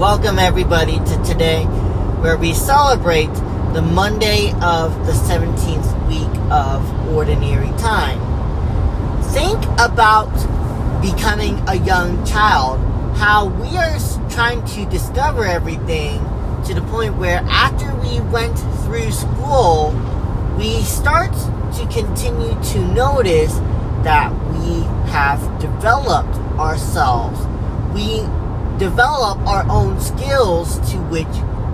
Welcome everybody to today, where we celebrate the Monday of the 17th week of Ordinary Time. Think about becoming a young child, how we are trying to discover everything to the point where after we went through school, we start to continue to notice that we have developed ourselves. We develop our own skills to which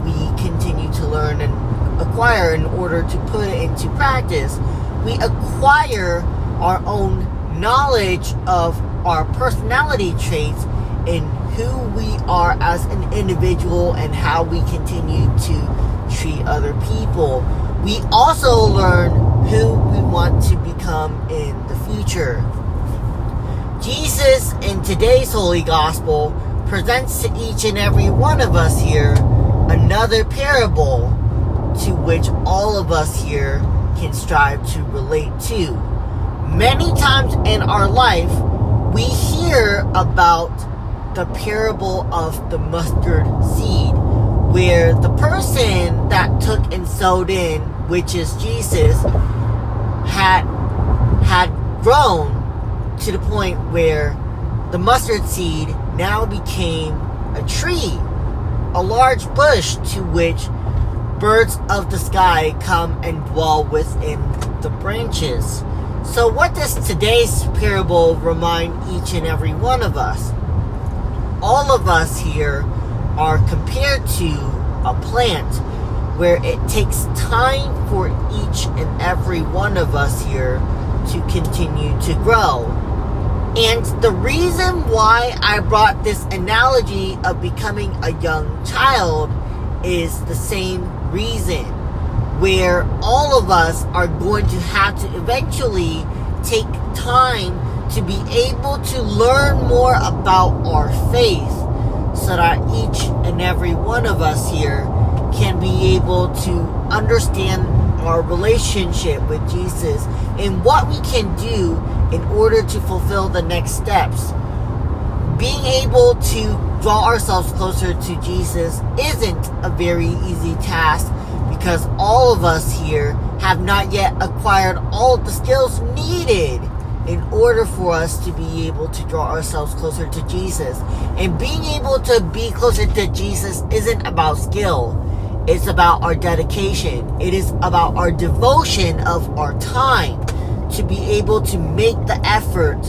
we continue to learn and acquire in order to put it into practice. We acquire our own knowledge of our personality traits and who we are as an individual and how we continue to treat other people. We also learn who we want to become in the future. Jesus in today's Holy Gospel presents to each and every one of us here another parable to which all of us here can strive to relate to. Many times in our life, we hear about the parable of the mustard seed, where the person that took and sowed in, which is Jesus, had grown to the point where the mustard seed now became a tree, a large bush to which birds of the sky come and dwell within the branches. So what does today's parable remind each and every one of us? All of us here are compared to a plant where it takes time for each and every one of us here to continue to grow. And the reason why I brought this analogy of becoming a young child is the same reason, where all of us are going to have to eventually take time to be able to learn more about our faith, so that each and every one of us here can be able to understand our relationship with Jesus and what we can do in order to fulfill the next steps. Being able to draw ourselves closer to Jesus isn't a very easy task, because all of us here have not yet acquired all of the skills needed in order for us to be able to draw ourselves closer to Jesus. And being able to be closer to Jesus isn't about skill. It's about our dedication. It is about our devotion of our time to be able to make the effort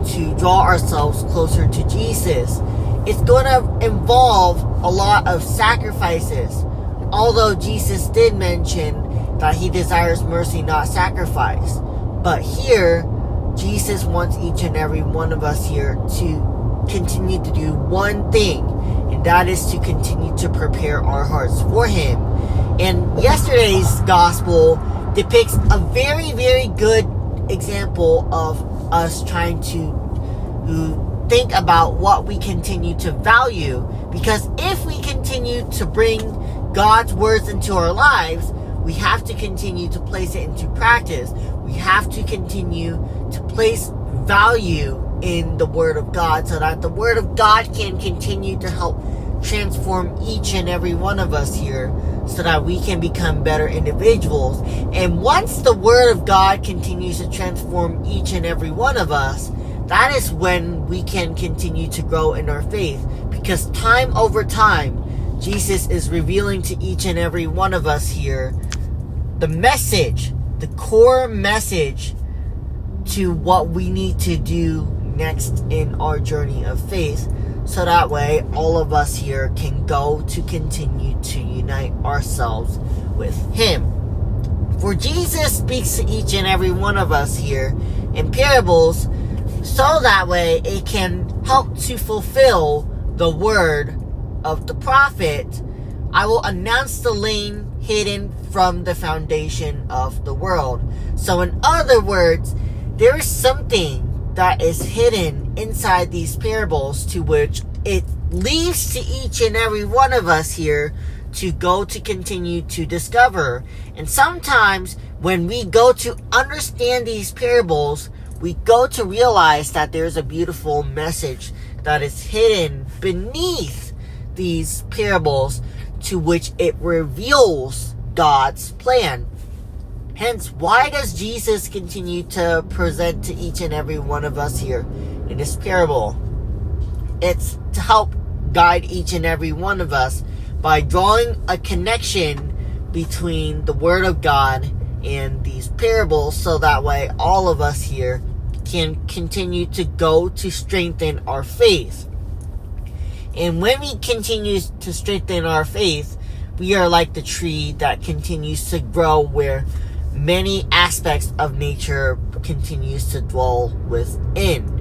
to draw ourselves closer to Jesus. It's going to involve a lot of sacrifices. Although Jesus did mention that he desires mercy, not sacrifice. But here, Jesus wants each and every one of us here to continue to do one thing, and that is to continue to prepare our hearts for him. And yesterday's gospel depicts a very, very good example of us trying to think about what we continue to value. Because if we continue to bring God's words into our lives, we have to continue to place it into practice. We have to continue to place value in the Word of God, so that the Word of God can continue to help transform each and every one of us here, so that we can become better individuals. And once the Word of God continues to transform each and every one of us, that is when we can continue to grow in our faith. Because time over time, Jesus is revealing to each and every one of us here the message, the core message to what we need to do next in our journey of faith, so that way all of us here can go to continue to unite ourselves with him. For Jesus speaks to each and every one of us here in parables, so that way it can help to fulfill the word of the prophet. I will announce the lane hidden from the foundation of the world. So in other words, there is something that is hidden inside these parables, to which it leaves to each and every one of us here to go to continue to discover. And sometimes when we go to understand these parables, we go to realize that there's a beautiful message that is hidden beneath these parables to which it reveals God's plan. Hence, why does Jesus continue to present to each and every one of us here in this parable? It's to help guide each and every one of us by drawing a connection between the Word of God and these parables, so that way all of us here can continue to go to strengthen our faith. And when we continue to strengthen our faith, we are like the tree that continues to grow, where many aspects of nature continues to dwell within.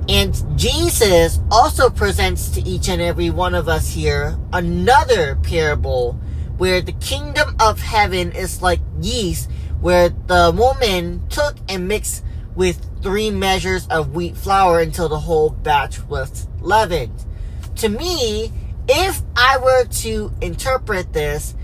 And Jesus also presents to each and every one of us here another parable where the kingdom of heaven is like yeast, where the woman took and mixed with 3 measures of wheat flour until the whole batch was leavened. To me, if I were to interpret this,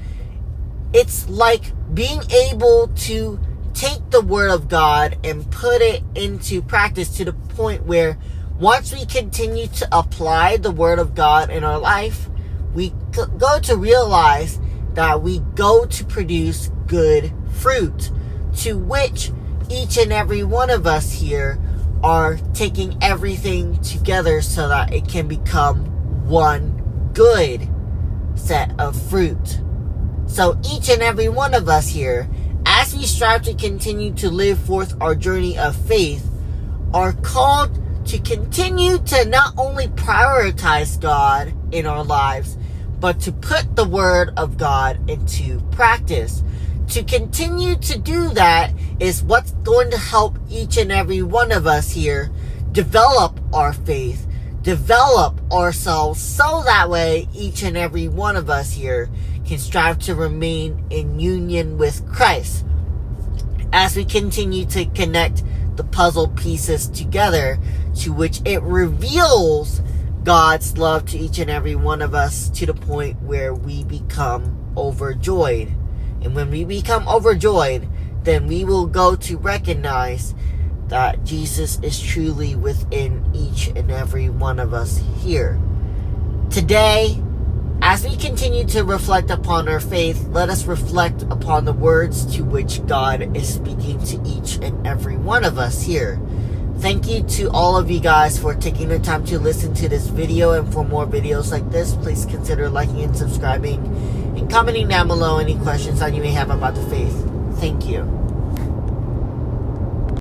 it's like being able to take the Word of God and put it into practice to the point where once we continue to apply the Word of God in our life, we go to realize that we go to produce good fruit, to which each and every one of us here are taking everything together so that it can become one good set of fruit. So each and every one of us here, as we strive to continue to live forth our journey of faith, are called to continue to not only prioritize God in our lives, but to put the Word of God into practice. To continue to do that is what's going to help each and every one of us here develop our faith, develop ourselves, so that way each and every one of us here can strive to remain in union with Christ. As we continue to connect the puzzle pieces together, to which it reveals God's love to each and every one of us to the point where we become overjoyed. And when we become overjoyed, then we will go to recognize that Jesus is truly within each and every one of us here. Today, as we continue to reflect upon our faith, let us reflect upon the words to which God is speaking to each and every one of us here. Thank you to all of you guys for taking the time to listen to this video, and for more videos like this, please consider liking and subscribing and commenting down below any questions that you may have about the faith. Thank you.